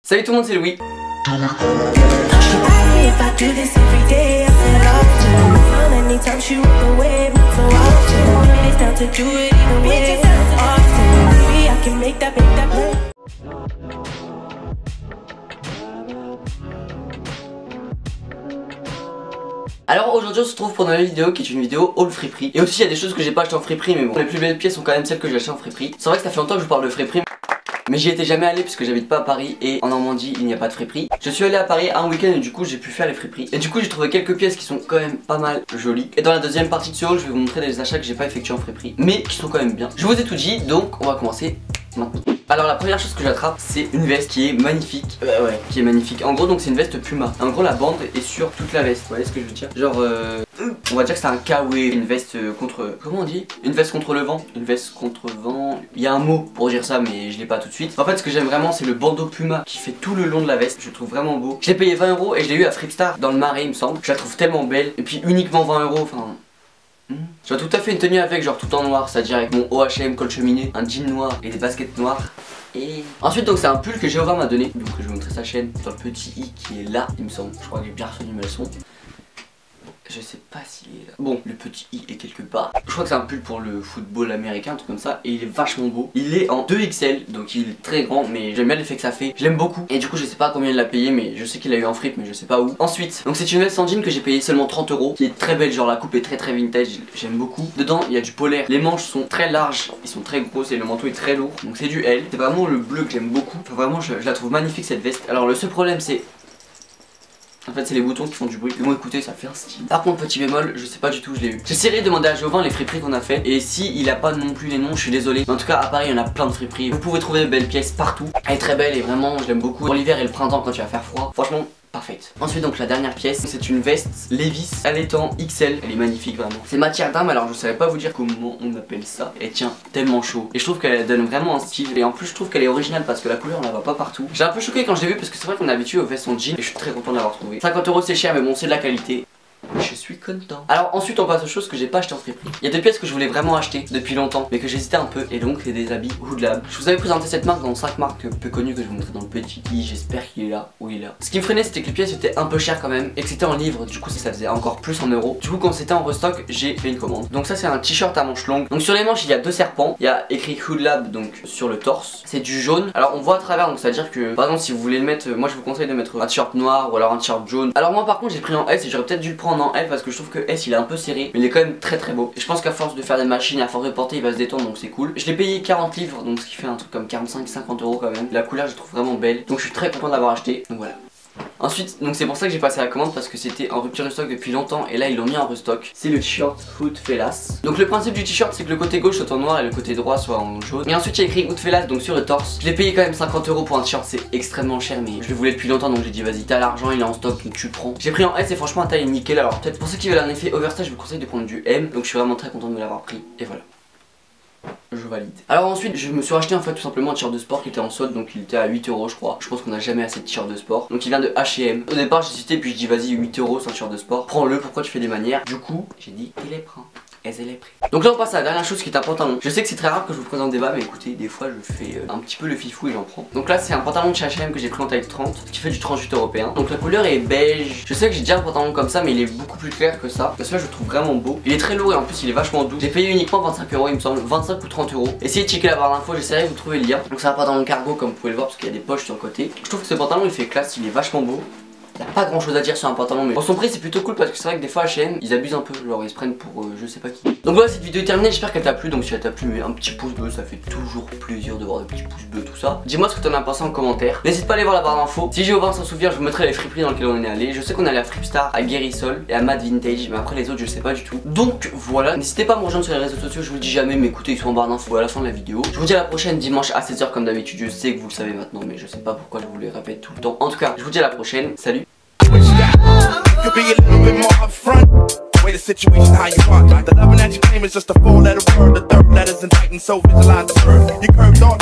Salut tout le monde, c'est Louis. Alors aujourd'hui on se retrouve pour une nouvelle vidéo qui est une vidéo haul friperie. Et aussi il y a des choses que j'ai pas acheté en friperie, mais bon, les plus belles pièces sont quand même celles que j'ai achetées en friperie. C'est vrai que ça fait longtemps que je vous parle de friperie, mais j'y étais jamais allé puisque j'habite pas à Paris et en Normandie il n'y a pas de friperie. Je suis allé à Paris un week-end et du coup j'ai pu faire les friperies. Et du coup j'ai trouvé quelques pièces qui sont quand même pas mal jolies. Et dans la deuxième partie de ce haul je vais vous montrer des achats que j'ai pas effectués en friperie, mais qui sont quand même bien. Je vous ai tout dit, donc on va commencer maintenant. Alors la première chose que j'attrape c'est une veste qui est magnifique. Qui est magnifique. En gros donc c'est une veste Puma. En gros la bande est sur toute la veste. Vous voyez ce que je veux dire? Genre on va dire que c'est un KW, une veste contre... Comment on dit? Une veste contre le vent. Une veste contre vent. Il y a un mot pour dire ça mais je l'ai pas tout de suite. En fait ce que j'aime vraiment c'est le bandeau Puma qui fait tout le long de la veste. Je le trouve vraiment beau. Je l'ai payé 20 € et je l'ai eu à Fripstar dans le Marais il me semble. Je la trouve tellement belle. Et puis uniquement 20 €, enfin... Je vois tout à fait une tenue avec, genre tout en noir, c'est-à-dire avec mon OHM col cheminée, un jean noir et des baskets noires. Et ensuite donc c'est un pull que Jéhovah m'a donné. Donc je vais vous montrer sa chaîne dans le petit i qui est là il me semble. Je crois que j'ai bien retenu ma leçon. Je sais pas s'il est là. Bon, le petit i est quelque part. Je crois que c'est un pull pour le football américain, un truc comme ça. Et il est vachement beau. Il est en 2XL, donc il est très grand, mais j'aime bien l'effet que ça fait. Je l'aime beaucoup. Et du coup, je sais pas combien il l'a payé, mais je sais qu'il a eu en fripe, mais je sais pas où. Ensuite, donc c'est une veste en jean que j'ai payé seulement 30 €, qui est très belle. Genre la coupe est très vintage. J'aime beaucoup. Dedans, il y a du polaire. Les manches sont très larges, ils sont très grosses et le manteau est très lourd. Donc c'est du L. C'est vraiment le bleu que j'aime beaucoup. Enfin, vraiment, je la trouve magnifique cette veste. Alors le seul problème, c'est... En fait c'est les boutons qui font du bruit. Mais bon écoutez ça fait un style. Par contre petit bémol, je sais pas du tout où je l'ai eu. J'essaierai de demander à Jéhovah les friperies qu'on a fait. Et si il a pas non plus les noms, je suis désolé. Mais en tout cas à Paris il y en a plein de friperies. Vous pouvez trouver de belles pièces partout. Elle est très belle et vraiment je l'aime beaucoup. Pour l'hiver et le printemps quand il va faire froid, franchement parfaite. Ensuite donc la dernière pièce, c'est une veste Levi's allaitant XL. Elle est magnifique vraiment. C'est matière d'âme, alors je savais pas vous dire comment on appelle ça. Elle tient tellement chaud. Et je trouve qu'elle donne vraiment un style. Et en plus je trouve qu'elle est originale parce que la couleur on la voit pas partout. J'ai un peu choqué quand je l'ai vu parce que c'est vrai qu'on est habitué aux vestes en jean. Et je suis très content de l'avoir trouvé. 50 € c'est cher mais bon c'est de la qualité. Je suis content. Alors ensuite on passe aux choses que j'ai pas acheté en friperie. Il y a deux pièces que je voulais vraiment acheter depuis longtemps mais que j'hésitais un peu. Et donc c'est des habits Hoodlab. Je vous avais présenté cette marque dans 5 marques peu connues que je vous montrais dans le petit i. J'espère qu'il est là. Oui il est là. Ce qui me freinait c'était que les pièces étaient un peu chères quand même. Et que c'était en livre. Du coup ça faisait encore plus en euros. Du coup quand c'était en restock j'ai fait une commande. Donc ça c'est un t-shirt à manches longues. Donc sur les manches il y a deux serpents. Il y a écrit Hoodlab donc sur le torse. C'est du jaune. Alors on voit à travers donc ça veut dire que par exemple si vous voulez le mettre, moi je vous conseille de mettre un t-shirt noir ou alors un t-shirt jaune. Alors moi par contre j'ai pris en S et j'aurais peut-être dû le prendre en L parce que je trouve que S il est un peu serré mais il est quand même très beau. Et je pense qu'à force de faire des machines, à force de porter il va se détendre donc c'est cool. Je l'ai payé 40 livres donc ce qui fait un truc comme 45-50 € quand même. La couleur je la trouve vraiment belle donc je suis très content d'avoir acheté. Donc voilà. Ensuite, donc c'est pour ça que j'ai passé la commande parce que c'était en rupture de stock depuis longtemps et là ils l'ont mis en restock. C'est le t-shirt Hoodfellas. Donc le principe du t-shirt c'est que le côté gauche soit en noir et le côté droit soit en jaune. Et ensuite il y a écrit Hoodfellas donc sur le torse. Je l'ai payé quand même 50 € pour un t-shirt, c'est extrêmement cher mais je le voulais depuis longtemps donc j'ai dit vas-y t'as l'argent, il est en stock donc tu prends. J'ai pris en S et franchement la taille est nickel. Alors peut-être pour ceux qui veulent un effet oversize je vous conseille de prendre du M. Donc je suis vraiment très content de me l'avoir pris et voilà. Je valide. Alors ensuite je me suis racheté en fait tout simplement un t-shirt de sport qui était en solde donc il était à 8 € je crois. Je pense qu'on a jamais assez de t-shirts de sport. Donc il vient de H&M. Au départ j'ai cité puis je dis vas-y 8 € c'est un t-shirt de sport. Prends-le, pourquoi tu fais des manières. Du coup j'ai dit il est prêt. Elle est pris. Donc là on passe à la dernière chose qui est un pantalon. Je sais que c'est très rare que je vous présente des bas mais écoutez des fois je fais un petit peu le fifou et j'en prends. Donc là c'est un pantalon de chez H&M que j'ai pris en taille 30 qui fait du 38 européen. Donc la couleur est beige. Je sais que j'ai déjà un pantalon comme ça mais il est beaucoup plus clair que ça. Parce que là je le trouve vraiment beau. Il est très lourd et en plus il est vachement doux. J'ai payé uniquement 25 € il me semble, 25 ou 30 €. Essayez de checker la barre d'infos, j'essaierai de vous trouver le lien. Donc c'est un pantalon cargo comme vous pouvez le voir parce qu'il y a des poches sur le côté. Je trouve que ce pantalon il fait classe, il est vachement beau. Il n'y a pas grand chose à dire sur un pantalon mais pour son prix c'est plutôt cool parce que c'est vrai que des fois H&M ils abusent un peu, genre ils se prennent pour je sais pas qui. Donc voilà cette vidéo est terminée, j'espère qu'elle t'a plu. Donc si elle t'a plu mets un petit pouce bleu, ça fait toujours plaisir de voir des petits pouces bleus tout ça. Dis-moi ce que t'en as pensé en commentaire. N'hésite pas à aller voir la barre d'infos. Si Jéhovah s'en souvient je vous mettrai les friperies dans lesquelles on est allé. Je sais qu'on est allé à Fripstar, à Guérissol et à Mad Vintage mais après les autres je sais pas du tout. Donc voilà, n'hésitez pas à me rejoindre sur les réseaux sociaux, je vous le dis jamais mais écoutez ils sont en barre d'infos à la fin de la vidéo. Je vous dis à la prochaine dimanche à 16 h comme d'habitude, je sais que vous le savez maintenant mais je sais pas pourquoi je vous le répète tout le temps. En tout cas je vous dis à la prochaine, salut. Could be a little bit more upfront. Way the situation how you want. The loving that you claim is just a 4-letter word. The third letter's indicting, so visualize the verb. You curved on